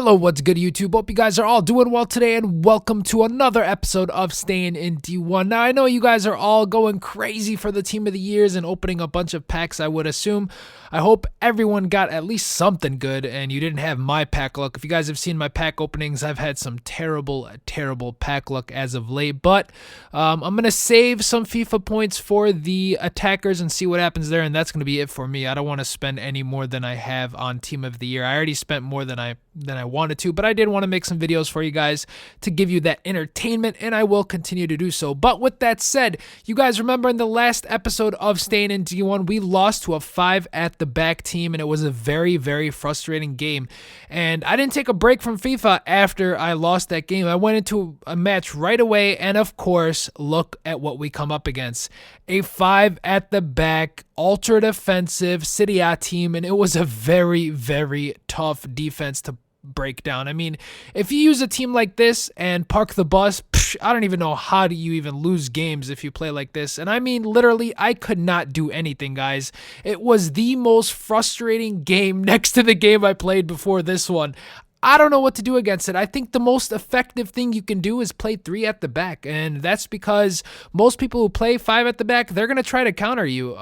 Hello, what's good, YouTube? Hope you guys are all doing well today, and welcome to another episode of Staying in D1. Now, I know you guys are all going crazy for the Team of the Years and opening a bunch of packs, I would assume. I hope everyone got at least something good, and you didn't have my pack luck. If you guys have seen my pack openings, I've had some terrible pack luck as of late, but I'm going to save some FIFA points for the attackers and see what happens there, and that's going to be it for me. I don't want to spend any more than I have on Team of the Year. I already spent more than I wanted to, but I did want to make some videos for you guys to give you that entertainment, and I will continue to do so. But with that said, you guys remember in the last episode of Staying in D1, we lost to a 5 at the back team, and it was a very frustrating game. And I didn't take a break from FIFA after I lost that game. I went into a match right away, and of course, look at what we come up against. A 5 at the back, ultra defensive City A team, and it was a very tough defense to break down. I mean, if you use a team like this and park the bus, I don't even know how do you even lose games if you play like this. And I mean, literally, I could not do anything, guys. It was the most frustrating game next to the game I played before this one. I don't know what to do against it. I think the most effective thing you can do is play 3 at the back, and that's because most people who play 5 at the back, they're going to try to counter you.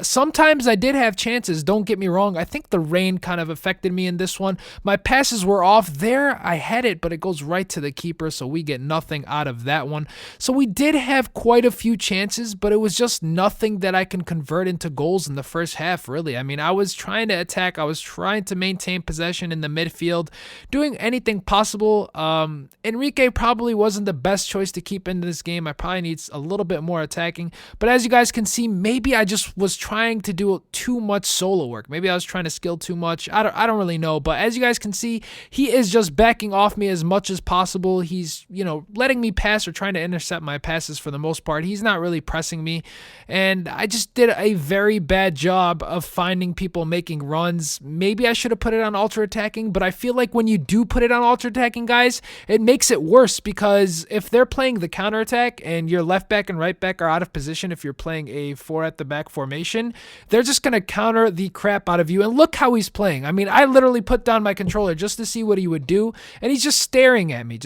Sometimes I did have chances, don't get me wrong. I think the rain kind of affected me in this one. My passes were off there. I had it, but it goes right to the keeper, so we get nothing out of that one. So we did have quite a few chances, but it was just nothing that I can convert into goals in the first half, really. I mean, I was trying to attack. I was trying to maintain possession in the midfield, doing anything possible. Enrique probably wasn't the best choice to keep into this game. I probably need a little bit more attacking. But as you guys can see, maybe I just was trying to do too much solo work. Maybe I was trying to skill too much. I don't really know. But as you guys can see, he is just backing off me as much as possible. He's, letting me pass or trying to intercept my passes for the most part. He's not really pressing me. And I just did a very bad job of finding people making runs. Maybe I should have put it on ultra attacking, but I feel like when you do put it on ultra attacking, guys, it makes it worse, because if they're playing the counter attack and your left back and right back are out of position, if you're playing a 4 at the back formation, they're just going to counter the crap out of you. And look how he's playing. I mean, I literally put down my controller just to see what he would do, and he's just staring at me,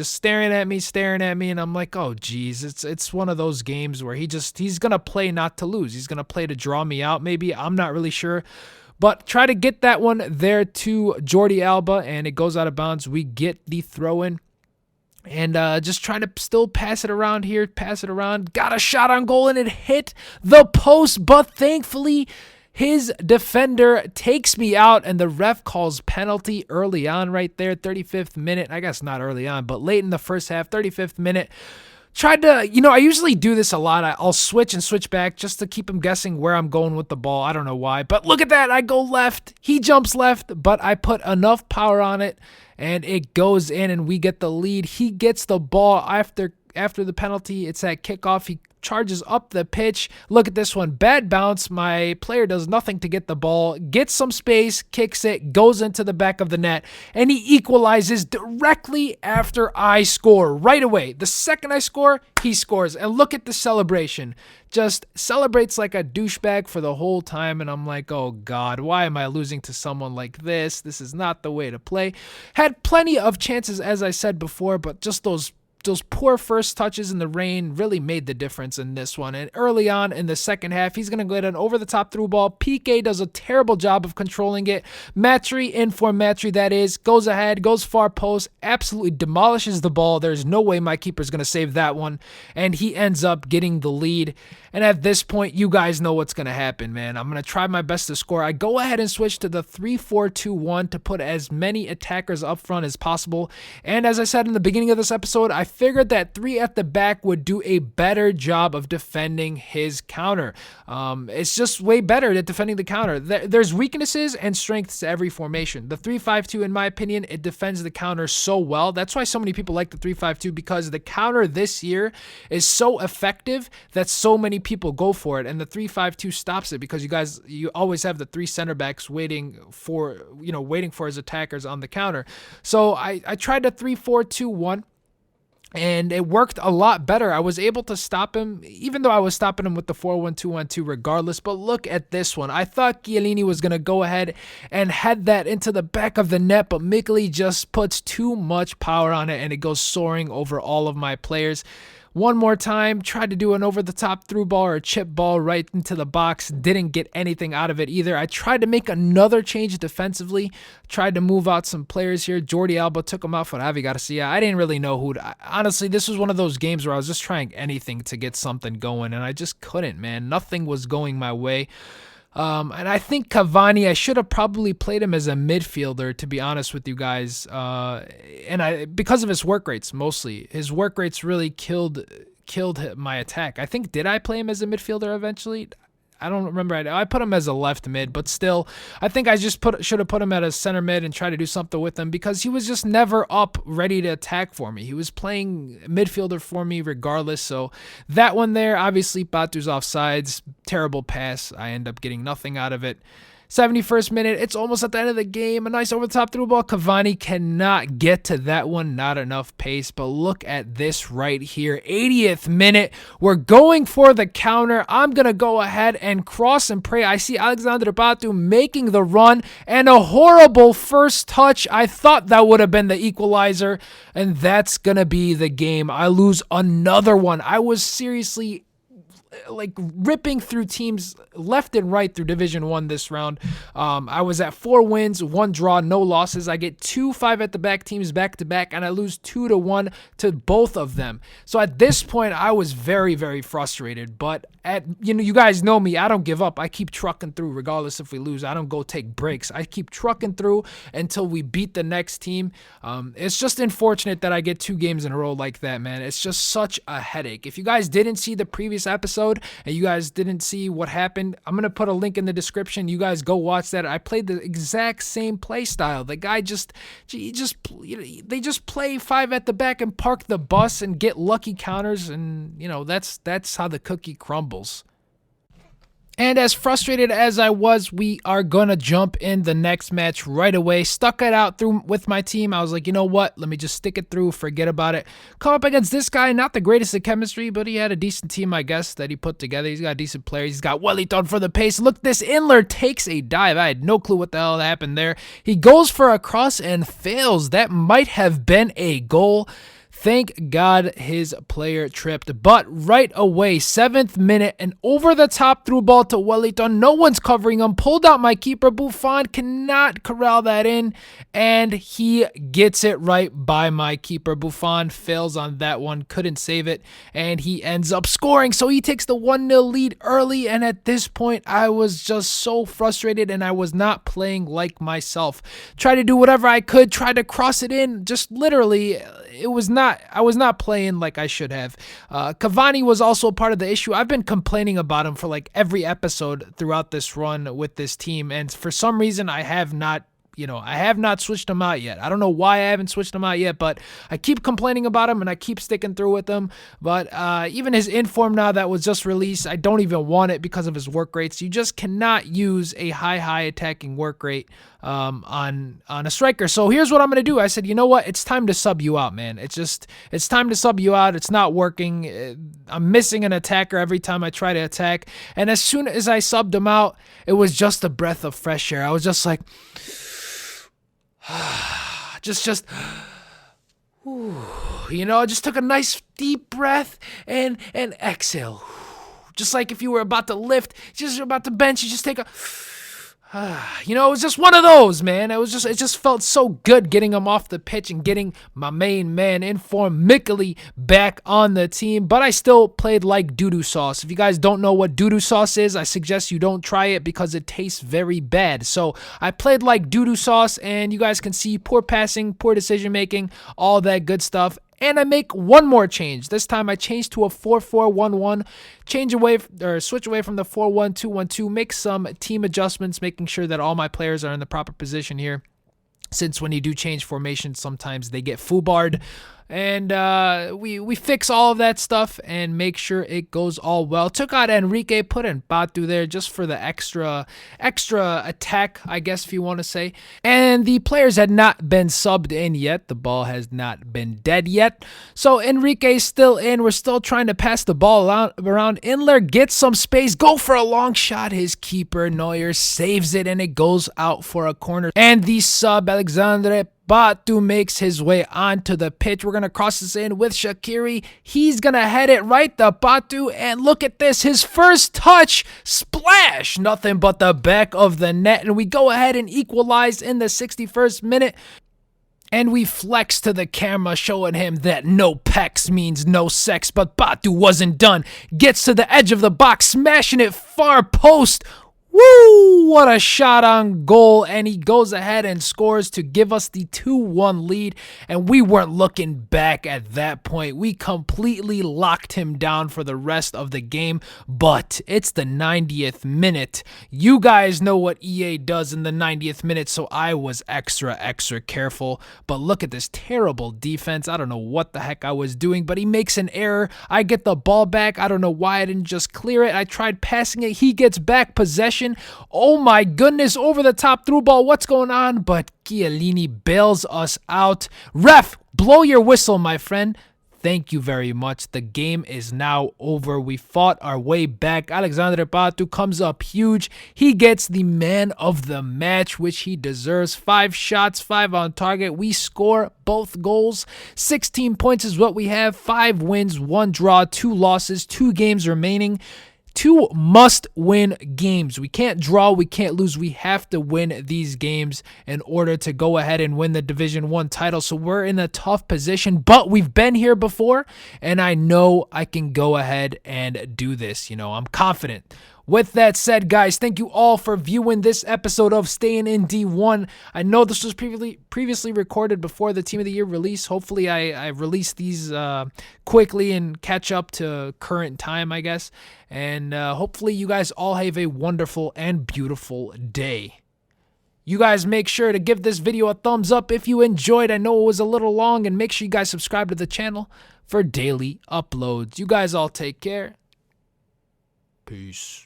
and I'm like, oh geez, it's one of those games where he's going to play not to lose. He's going to play to draw me out, maybe. I'm not really sure. But try to get that one there to Jordi Alba, and it goes out of bounds. We get the throw in. And just trying to still pass it around here, Got a shot on goal, and it hit the post, but thankfully his defender takes me out, and the ref calls penalty early on right there, 35th minute. I guess not early on, but late in the first half, 35th minute. Tried to, I usually do this a lot. I'll switch and switch back just to keep him guessing where I'm going with the ball. I don't know why, but look at that. I go left. He jumps left, but I put enough power on it, and it goes in, and we get the lead. He gets the ball after the penalty. It's at kickoff. He charges up the pitch. Look at this one. Bad bounce. My player does nothing to get the ball. Gets some space, kicks it, goes into the back of the net, and he equalizes directly after I score right away. The second I score, he scores. And look at the celebration. Just celebrates like a douchebag for the whole time, and I'm like, oh God, why am I losing to someone like this? This is not the way to play. Had plenty of chances, as I said before, but just those poor first touches in the rain really made the difference in this one. And early on in the second half, he's going to get an over-the-top through ball. Piqué does a terrible job of controlling it. Matri, in for Matri, that is, goes ahead, goes far post, absolutely demolishes the ball. There's no way my keeper's going to save that one. And he ends up getting the lead. And at this point, you guys know what's going to happen, man. I'm going to try my best to score. I go ahead and switch to the 3-4-2-1 to put as many attackers up front as possible. And as I said in the beginning of this episode, I figured that 3 at the back would do a better job of defending his counter. It's just way better at defending the counter. There's weaknesses and strengths to every formation. The 3-5-2, in my opinion, it defends the counter so well. That's why so many people like the 3-5-2, because the counter this year is so effective that so many people go for it, and the 3-5-2 stops it, because you always have the 3 center backs waiting for his attackers on the counter. So I tried the 3-4-2-1. and it worked a lot better. I was able to stop him, even though I was stopping him with the 4-1-2-1-2 regardless. But look at this one. I thought Chiellini was going to go ahead and head that into the back of the net, but Mikli just puts too much power on it, and it goes soaring over all of my players. One more time, tried to do an over-the-top through ball or a chip ball right into the box. Didn't get anything out of it either. I tried to make another change defensively. Tried to move out some players here. Jordi Alba took him out for Javi Garcia. I didn't really know honestly, this was one of those games where I was just trying anything to get something going, and I just couldn't, man. Nothing was going my way. And I think Cavani, I should have probably played him as a midfielder, to be honest with you guys. Because of his work rates, mostly. His work rates really killed my attack. I think, did I play him as a midfielder eventually? I don't remember. I put him as a left mid, but still, I think I just should have put him at a center mid and try to do something with him, because he was just never up ready to attack for me. He was playing midfielder for me regardless. So that one there, obviously Batu's offsides, terrible pass. I end up getting nothing out of it. 71st minute, it's almost at the end of the game. A nice over-the-top through ball. Cavani cannot get to that one. Not enough pace. But look at this right here. 80th minute. We're going for the counter. I'm going to go ahead and cross and pray. I see Alexandre Batu making the run, and a horrible first touch. I thought that would have been the equalizer, and that's going to be the game. I lose another one. I was seriously ripping through teams left and right through Division 1 this round. I was at 4 wins, 1 draw, no losses. I get 2 5 at the back teams back to back, and I lose 2-1 to both of them. So at this point, I was very, very frustrated. But you guys know me. I don't give up. I keep trucking through regardless if we lose. I don't go take breaks. I keep trucking through until we beat the next team. It's just unfortunate that I get 2 games in a row like that, man. It's just such a headache. If you guys didn't see the previous episode and you guys didn't see what happened, I'm going to put a link in the description. You guys go watch that. I played the exact same play style. The guy they just play 5 at the back and park the bus and get lucky counters, and that's how the cookie crumbles. And as frustrated as I was, we are going to jump in the next match right away. Stuck it out through with my team. I was like, you know what? Let me just stick it through. Forget about it. Come up against this guy. Not the greatest at chemistry, but he had a decent team, I guess, that he put together. He's got decent players. He's got Wellington for the pace. Look, this Inler takes a dive. I had no clue what the hell happened there. He goes for a cross and fails. That might have been a goal. Thank God his player tripped. But right away, 7th minute, an over-the-top through ball to Wellington. No one's covering him. Pulled out my keeper. Buffon cannot corral that in, and he gets it right by my keeper. Buffon fails on that one. Couldn't save it, and he ends up scoring. So he takes the 1-0 lead early, and at this point, I was just so frustrated, and I was not playing like myself. Tried to do whatever I could. Tried to cross it in. Just literally, I was not playing like I should have. Cavani was also part of the issue. I've been complaining about him for like every episode throughout this run with this team, and for some reason I have not switched him out yet. I don't know why I haven't switched him out yet, but I keep complaining about him and I keep sticking through with him. But even his inform now that was just released, I don't even want it because of his work rates. You just cannot use a high attacking work rate on a striker. So here's what I'm going to do. I said, you know what? It's time to sub you out, man. It's time to sub you out. It's not working. I'm missing an attacker every time I try to attack. And as soon as I subbed him out, it was just a breath of fresh air. I was just like, just took a nice deep breath and exhale. Just like if you were about to lift, just about to bench, you just take a it was just one of those, man. It just felt so good getting him off the pitch and getting my main man in form, Mikli, back on the team. But I still played like doo-doo sauce. If you guys don't know what doo-doo sauce is, I suggest you don't try it because it tastes very bad. So I played like doo-doo sauce, and you guys can see poor passing, poor decision making, all that good stuff. And I make one more change. This time I change to a 4-4-1-1, switch away from the 4-1-2-1-2, make some team adjustments, making sure that all my players are in the proper position here. Since when you do change formation, sometimes they get foobarred. and we fix all of that stuff and make sure it goes all well. Took out Enrique, put in Batu there just for the extra attack, I guess, if you want to say. And the players had not been subbed in yet. The ball has not been dead yet. So Enrique's still in. We're still trying to pass the ball around. Inler gets some space, go for a long shot. His keeper Neuer saves it, and it goes out for a corner. And the sub Alexandre Batu makes his way onto the pitch. We're going to cross this in with Shaqiri. He's going to head it right to Batu. And look at this. His first touch. Splash. Nothing but the back of the net. And we go ahead and equalize in the 61st minute. And we flex to the camera, showing him that no pecs means no sex. But Batu wasn't done. Gets to the edge of the box, smashing it far post. Woo! What a shot on goal, and he goes ahead and scores to give us the 2-1 lead, and we weren't looking back at that point. We completely locked him down for the rest of the game, but it's the 90th minute. You guys know what EA does in the 90th minute, so I was extra careful, but look at this terrible defense. I don't know what the heck I was doing, but he makes an error. I get the ball back. I don't know why I didn't just clear it. I tried passing it. He gets back possession. Oh my goodness, over the top through ball. What's going on? But Chiellini bails us out. Ref, blow your whistle, my friend. Thank you very much. The game is now over. We fought our way back. Alexandre Batu comes up huge. He gets the man of the match, which he deserves. 5 shots, 5 on target. We score both goals. 16 points is what we have. 5 wins, 1 draw, 2 losses, 2 games remaining. 2 must-win games. We can't draw, we can't lose. We have to win these games in order to go ahead and win the Division 1 title. So we're in a tough position, but we've been here before, and I know I can go ahead and do this. You know, I'm confident. With that said, guys, thank you all for viewing this episode of Staying in D1. I know this was previously recorded before the Team of the Year release. Hopefully, I release these quickly and catch up to current time, I guess. And hopefully, you guys all have a wonderful and beautiful day. You guys make sure to give this video a thumbs up if you enjoyed. I know it was a little long, and make sure you guys subscribe to the channel for daily uploads. You guys all take care. Peace.